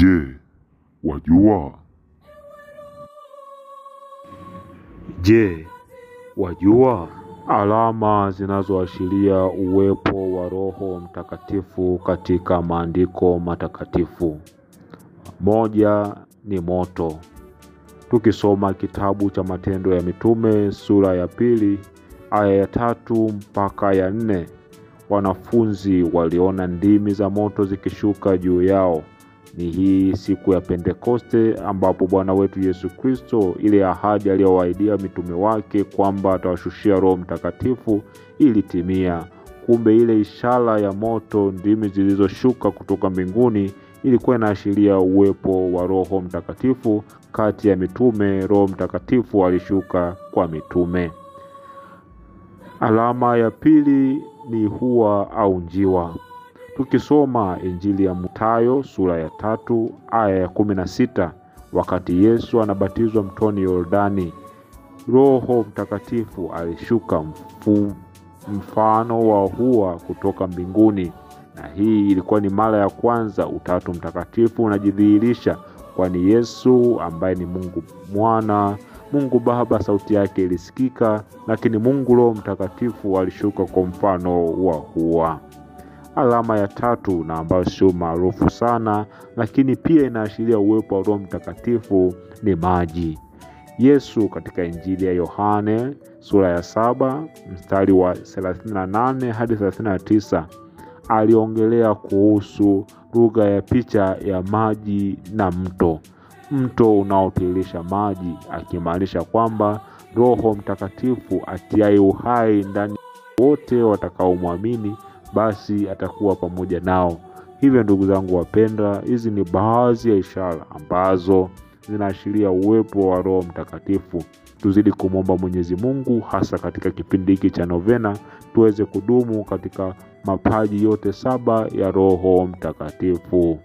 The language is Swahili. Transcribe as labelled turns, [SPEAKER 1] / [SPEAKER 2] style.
[SPEAKER 1] Je, wajua?
[SPEAKER 2] Je, wajua alama zinazoashiria uwepo wa Roho Mtakatifu katika maandiko matakatifu? Moja ni moto. Tukisoma kitabu cha Matendo ya Mitume sura ya 2 aya ya 3 mpaka ya 4, wanafunzi waliona ndimi za moto zikishuka juu yao. Ni hii siku ya Pentekoste ambapo Bwana wetu Yesu Kristo, ile ahadi aliyowaahidia mitume wake kwamba atawashushia Roho Mtakatifu ilitimia. Kumbe ile ishara ya moto, ndimi zilizoshuka kutoka mbinguni, ilikuwa inaashiria uwepo wa Roho Mtakatifu kati ya mitume. Roho Mtakatifu alishuka kwa mitume. Alama ya pili ni hua au njiwa. Tukisoma Injili ya Mathayo sura ya 3 aya ya 16, wakati Yesu anabatizwa mtoni Yordani, Roho Mtakatifu alishuka mfano wa hua kutoka mbinguni. Na hii ilikuwa ni mara ya kwanza Utatu Mtakatifu unajidhihirisha, kwani Yesu ambaye ni Mungu Mwana, Mungu Baba sauti yake ilisikika, lakini Mungu Roho Mtakatifu alishuka kwa mfano wa hua. Alama ya tatu, na ambayo sio maarufu sana lakini pia inaashiria uwepo wa Roho Mtakatifu, ni maji. Yesu katika Injili ya Yohane sura ya 7 mstari wa 38 hadi 39 aliongelea kuhusu lugha ya picha ya maji na mto unaotiririsha maji, akimaanisha kwamba Roho Mtakatifu atiaye uhai ndani wote watakaomwamini, basi atakuwa pamoja nao. Hivyo ndugu zangu wapendwa, hizi ni baadhi ya ishara ambazo zinaashiria uwepo wa Roho Mtakatifu. Tuzidi kumwomba Mwenyezi Mungu, hasa katika kipindi hiki cha novena, tuweze kudumu katika mapaji yote 7 ya Roho Mtakatifu.